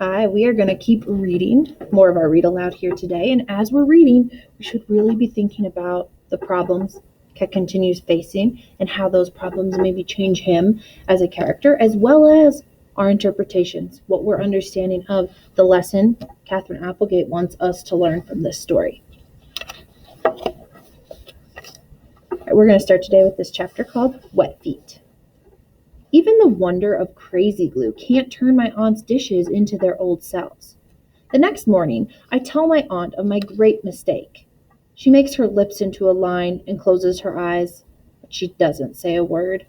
Hi, we are going to keep reading more of our read aloud here today. And as we're reading, we should really be thinking about the problems Ket continues facing and how those problems maybe change him as a character, as well as our interpretations, what we're understanding of the lesson Catherine Applegate wants us to learn from this story. All right, we're going to start today with this chapter called Wet Feet. Even the wonder of crazy glue can't turn my aunt's dishes into their old selves. The next morning, I tell my aunt of my great mistake. She makes her lips into a line and closes her eyes, but she doesn't say a word.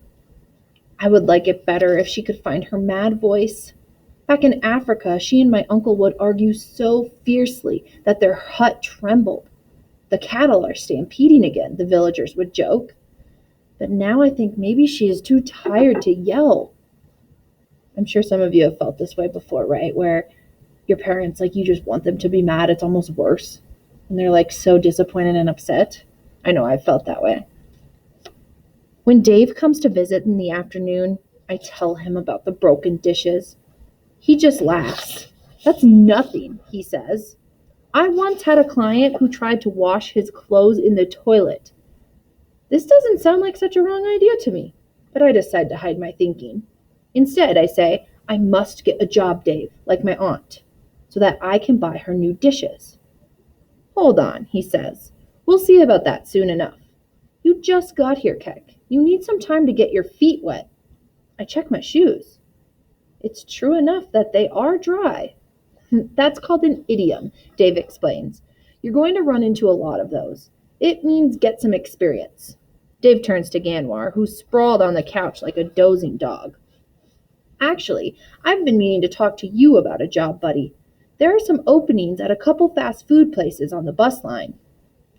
I would like it better if she could find her mad voice. Back in Africa, she and my uncle would argue so fiercely that their hut trembled. The cattle are stampeding again, the villagers would joke. But now I think maybe she is too tired to yell. I'm sure some of you have felt this way before, right? Where your parents, you just want them to be mad. It's almost worse. And they're so disappointed and upset. I know I've felt that way. When Dave comes to visit in the afternoon, I tell him about the broken dishes. He just laughs. That's nothing, he says. I once had a client who tried to wash his clothes in the toilet. This doesn't sound like such a wrong idea to me, but I decide to hide my thinking. Instead, I say, I must get a job, Dave, like my aunt, so that I can buy her new dishes. Hold on, he says. We'll see about that soon enough. You just got here, Keck. You need some time to get your feet wet. I check my shoes. It's true enough that they are dry. That's called an idiom, Dave explains. You're going to run into a lot of those. It means get some experience. Dave turns to Ganwar, who's sprawled on the couch like a dozing dog. Actually, I've been meaning to talk to you about a job, buddy. There are some openings at a couple fast food places on the bus line.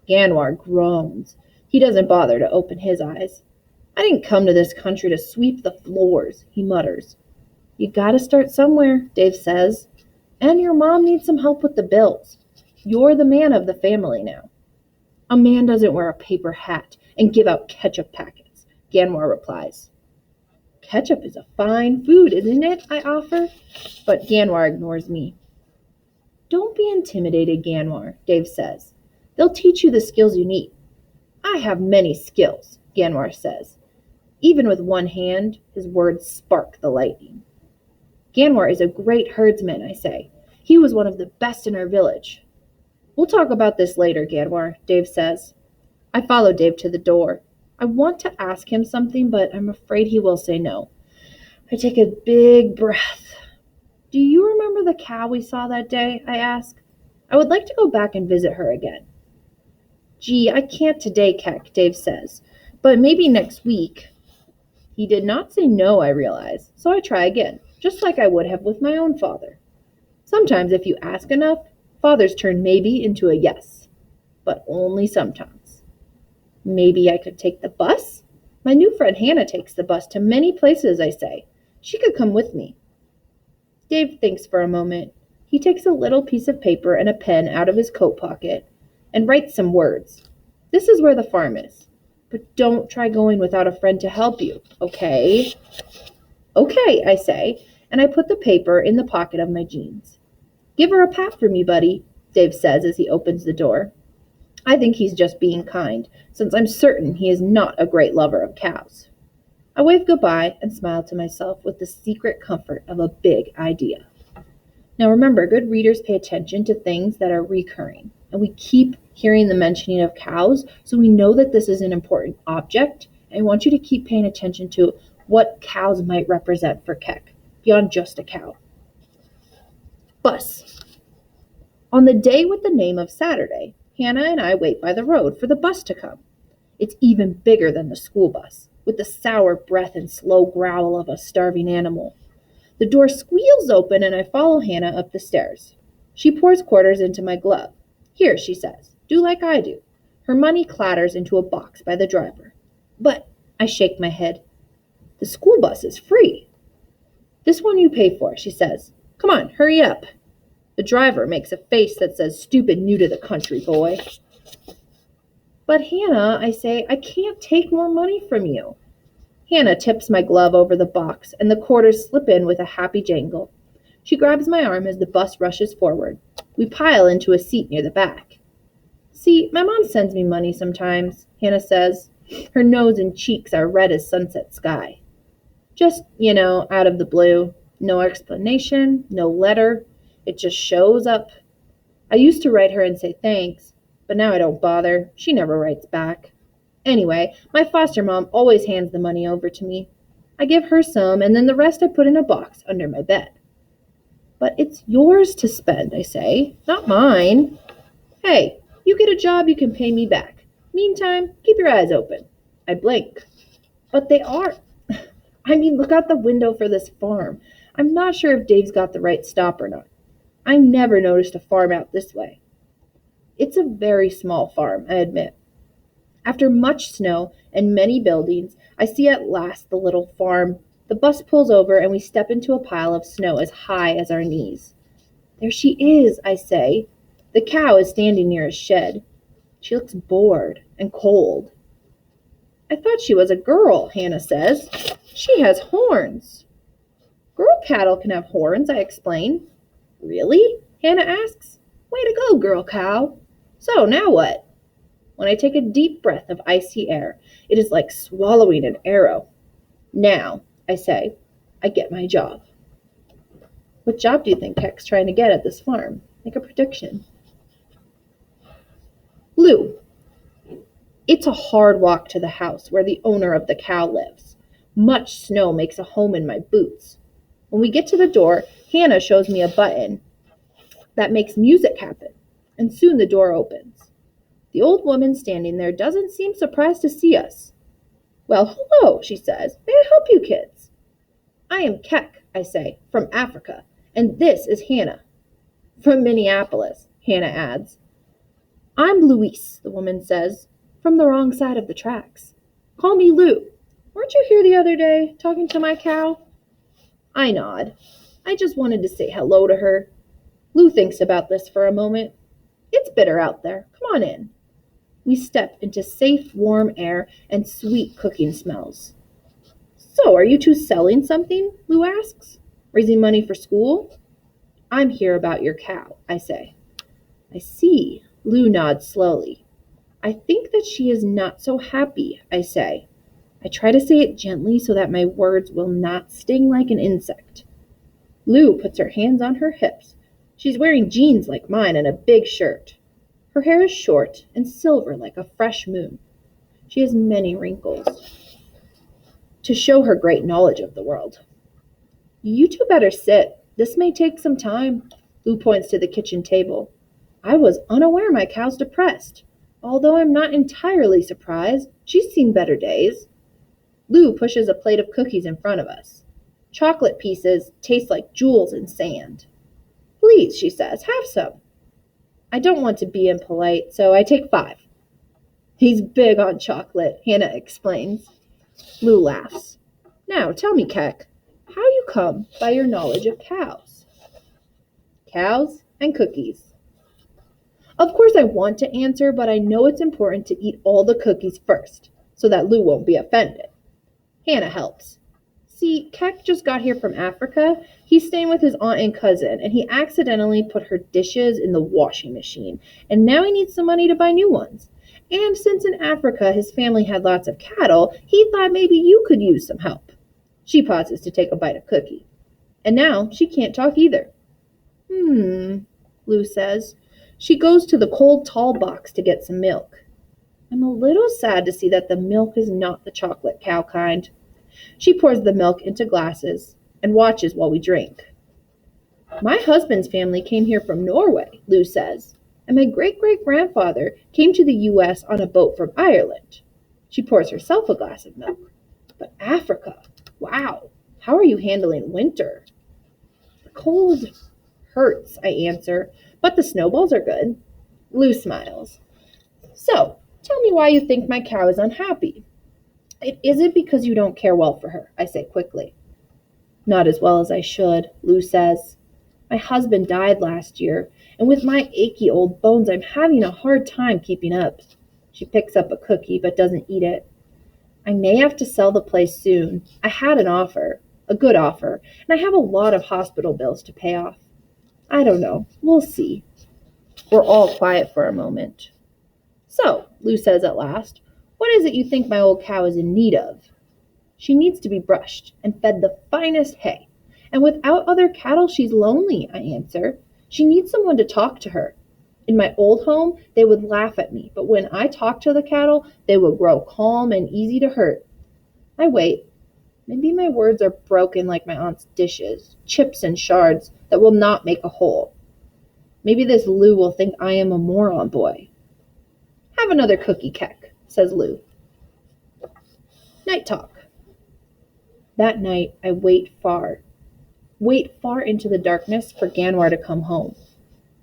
Ganwar groans. He doesn't bother to open his eyes. I didn't come to this country to sweep the floors, he mutters. You gotta start somewhere, Dave says. And your mom needs some help with the bills. You're the man of the family now. A man doesn't wear a paper hat and give out ketchup packets, Ganwar replies. Ketchup is a fine food, isn't it? I offer. But Ganwar ignores me. Don't be intimidated, Ganwar, Dave says. They'll teach you the skills you need. I have many skills, Ganwar says. Even with one hand, his words spark the lightning. Ganwar is a great herdsman, I say. He was one of the best in our village. We'll talk about this later, Ganwar, Dave says. I follow Dave to the door. I want to ask him something, but I'm afraid he will say no. I take a big breath. Do you remember the cow we saw that day? I ask. I would like to go back and visit her again. Gee, I can't today, Keck, Dave says, but maybe next week. He did not say no, I realize, so I try again, just like I would have with my own father. Sometimes if you ask enough, fathers turn maybe into a yes, but only sometimes. Maybe I could take the bus? My new friend Hannah takes the bus to many places, I say. She could come with me. Dave thinks for a moment. He takes a little piece of paper and a pen out of his coat pocket and writes some words. This is where the farm is. But don't try going without a friend to help you, okay? Okay, I say, and I put the paper in the pocket of my jeans. Give her a pat for me, buddy, Dave says as he opens the door. I think he's just being kind, since I'm certain he is not a great lover of cows. I wave goodbye and smile to myself with the secret comfort of a big idea. Now remember, good readers pay attention to things that are recurring, and we keep hearing the mentioning of cows, so we know that this is an important object, and I want you to keep paying attention to what cows might represent for Keck, beyond just a cow. Bus. On the day with the name of Saturday, Hannah and I wait by the road for the bus to come. It's even bigger than the school bus, with the sour breath and slow growl of a starving animal. The door squeals open and I follow Hannah up the stairs. She pours quarters into my glove. Here, she says, do like I do. Her money clatters into a box by the driver. But, I shake my head. The school bus is free. This one you pay for, she says. Come on, hurry up. The driver makes a face that says, stupid new to the country, boy. But Hannah, I say, I can't take more money from you. Hannah tips my glove over the box, and the quarters slip in with a happy jangle. She grabs my arm as the bus rushes forward. We pile into a seat near the back. See, my mom sends me money sometimes, Hannah says. Her nose and cheeks are red as sunset sky. Just, out of the blue. No explanation, no letter. It just shows up. I used to write her and say thanks, but now I don't bother. She never writes back. Anyway, my foster mom always hands the money over to me. I give her some, and then the rest I put in a box under my bed. But it's yours to spend, I say, not mine. Hey, you get a job, you can pay me back. Meantime, keep your eyes open. I blink. But they are. Look out the window for this farm. I'm not sure if Dave's got the right stop or not. I never noticed a farm out this way. It's a very small farm, I admit. After much snow and many buildings, I see at last the little farm. The bus pulls over and we step into a pile of snow as high as our knees. There she is, I say. The cow is standing near a shed. She looks bored and cold. I thought she was a girl, Hannah says. She has horns. Girl cattle can have horns, I explain. Really? Hannah asks. Way to go, girl cow. So, now what? When I take a deep breath of icy air, it is like swallowing an arrow. Now, I say, I get my job. What job do you think Keck's trying to get at this farm? Make a prediction. Lou. It's a hard walk to the house where the owner of the cow lives. Much snow makes a home in my boots. When we get to the door, Hannah shows me a button that makes music happen, and soon the door opens. The old woman standing there doesn't seem surprised to see us. Well, hello, she says. May I help you, kids? I am Keck, I say, from Africa, and this is Hannah. From Minneapolis, Hannah adds. I'm Louise, the woman says, from the wrong side of the tracks. Call me Lou. Weren't you here the other day, talking to my cow? I nod. I just wanted to say hello to her. Lou thinks about this for a moment. It's bitter out there. Come on in. We step into safe, warm air and sweet cooking smells. So, are you two selling something? Lou asks. Raising money for school? I'm here about your cow, I say. I see. Lou nods slowly. I think that she is not so happy, I say. I try to say it gently so that my words will not sting like an insect. Lou puts her hands on her hips. She's wearing jeans like mine and a big shirt. Her hair is short and silver like a fresh moon. She has many wrinkles to show her great knowledge of the world. You two better sit. This may take some time. Lou points to the kitchen table. I was unaware my cow's depressed, although I'm not entirely surprised. She's seen better days. Lou pushes a plate of cookies in front of us. Chocolate pieces taste like jewels in sand. Please, she says, have some. I don't want to be impolite, so I take 5. He's big on chocolate, Hannah explains. Lou laughs. Now, tell me, Keck, how you come by your knowledge of cows? Cows and cookies. Of course I want to answer, but I know it's important to eat all the cookies first, so that Lou won't be offended. Hannah helps. See, Keck just got here from Africa. He's staying with his aunt and cousin, and he accidentally put her dishes in the washing machine, and now he needs some money to buy new ones. And since in Africa his family had lots of cattle, he thought maybe you could use some help. She pauses to take a bite of cookie. And now she can't talk either. Lou says. She goes to the cold tall box to get some milk. I'm a little sad to see that the milk is not the chocolate cow kind. She pours the milk into glasses and watches while we drink. My husband's family came here from Norway, Lou says, and my great-great-grandfather came to the U.S. on a boat from Ireland. She pours herself a glass of milk. But Africa, wow, how are you handling winter? The cold hurts, I answer, but the snowballs are good. Lou smiles. So, tell me why you think my cow is unhappy. It isn't because you don't care well for her, I say quickly. Not as well as I should, Lou says. My husband died last year, and with my achy old bones, I'm having a hard time keeping up. She picks up a cookie but doesn't eat it. I may have to sell the place soon. I had an offer. A good offer, and I have a lot of hospital bills to pay off. I don't know. We'll see. We're all quiet for a moment. So, Lou says at last, what is it you think my old cow is in need of? She needs to be brushed and fed the finest hay. And without other cattle, she's lonely, I answer. She needs someone to talk to her. In my old home, they would laugh at me, but when I talked to the cattle, they would grow calm and easy to hurt. I wait. Maybe my words are broken like my aunt's dishes, chips and shards that will not make a hole. Maybe this Lou will think I am a moron boy. Have another cookie, Keck, says Lou. Night talk. That night, I wait far into the darkness for Ganwar to come home.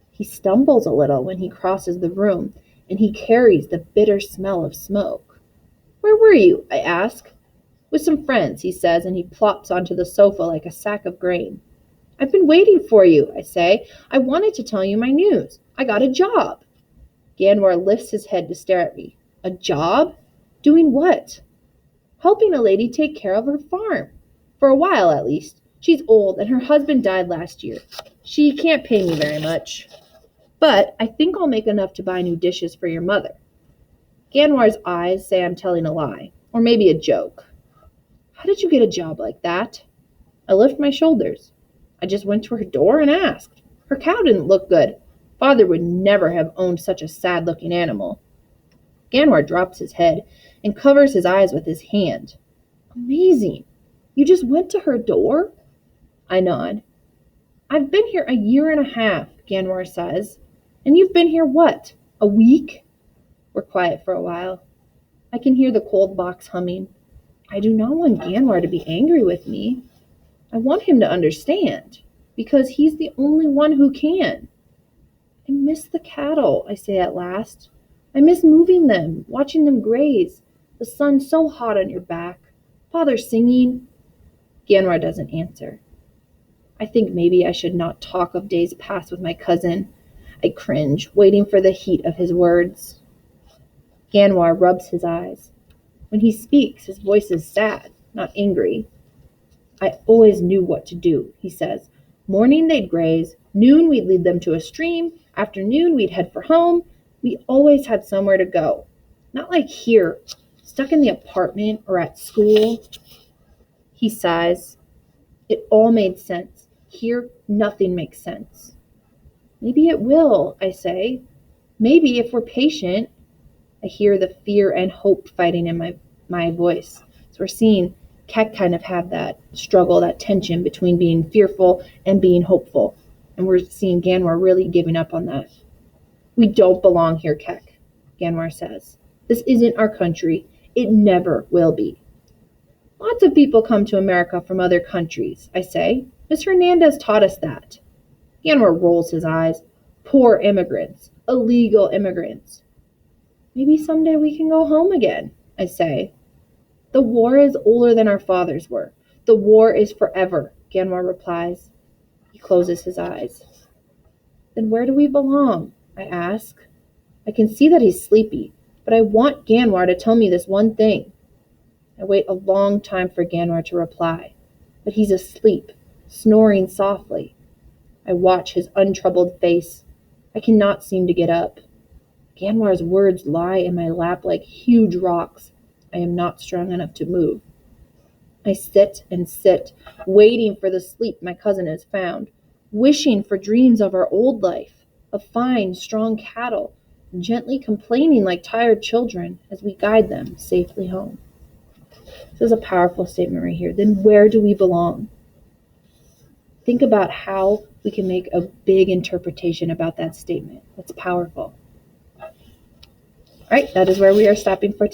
He stumbles a little when he crosses the room, and he carries the bitter smell of smoke. Where were you? I ask. With some friends, he says, and he plops onto the sofa like a sack of grain. I've been waiting for you, I say. I wanted to tell you my news. I got a job. Ganwar lifts his head to stare at me. A job? Doing what? Helping a lady take care of her farm. For a while, at least. She's old, and her husband died last year. She can't pay me very much. But I think I'll make enough to buy new dishes for your mother. Ganwar's eyes say I'm telling a lie, or maybe a joke. How did you get a job like that? I lift my shoulders. I just went to her door and asked. Her cow didn't look good. Father would never have owned such a sad-looking animal. Ganwar drops his head and covers his eyes with his hand. Amazing. You just went to her door? I nod. I've been here 1.5 years, Ganwar says. And you've been here what? A week? We're quiet for a while. I can hear the cold box humming. I do not want Ganwar to be angry with me. I want him to understand, because he's the only one who can. I miss the cattle, I say at last. I miss moving them, watching them graze, the sun so hot on your back, Father singing. Ganwar doesn't answer. I think maybe I should not talk of days past with my cousin. I cringe, waiting for the heat of his words. Ganwar rubs his eyes. When he speaks, his voice is sad, not angry. I always knew what to do, he says. Morning they'd graze, noon we'd lead them to a stream, afternoon we'd head for home. We always had somewhere to go. Not like here, stuck in the apartment or at school. He sighs. It all made sense. Here, nothing makes sense. Maybe it will, I say. Maybe if we're patient. I hear the fear and hope fighting in my voice. So we're seeing Keck kind of have that struggle, that tension between being fearful and being hopeful. And we're seeing Ganwar really giving up on that. We don't belong here, Keck, Ganwar says. This isn't our country. It never will be. Lots of people come to America from other countries, I say. Miss Hernandez taught us that. Ganwar rolls his eyes. Poor immigrants. Illegal immigrants. Maybe someday we can go home again, I say. The war is older than our fathers were. The war is forever, Ganwar replies. He closes his eyes. Then where do we belong? I ask. I can see that he's sleepy, but I want Ganwar to tell me this one thing. I wait a long time for Ganwar to reply, but he's asleep, snoring softly. I watch his untroubled face. I cannot seem to get up. Ganwar's words lie in my lap like huge rocks. I am not strong enough to move. I sit and sit, waiting for the sleep my cousin has found, wishing for dreams of our old life, of fine, strong cattle, gently complaining like tired children as we guide them safely home. This is a powerful statement right here. Then where do we belong? Think about how we can make a big interpretation about that statement. That's powerful. All right, that is where we are stopping for today.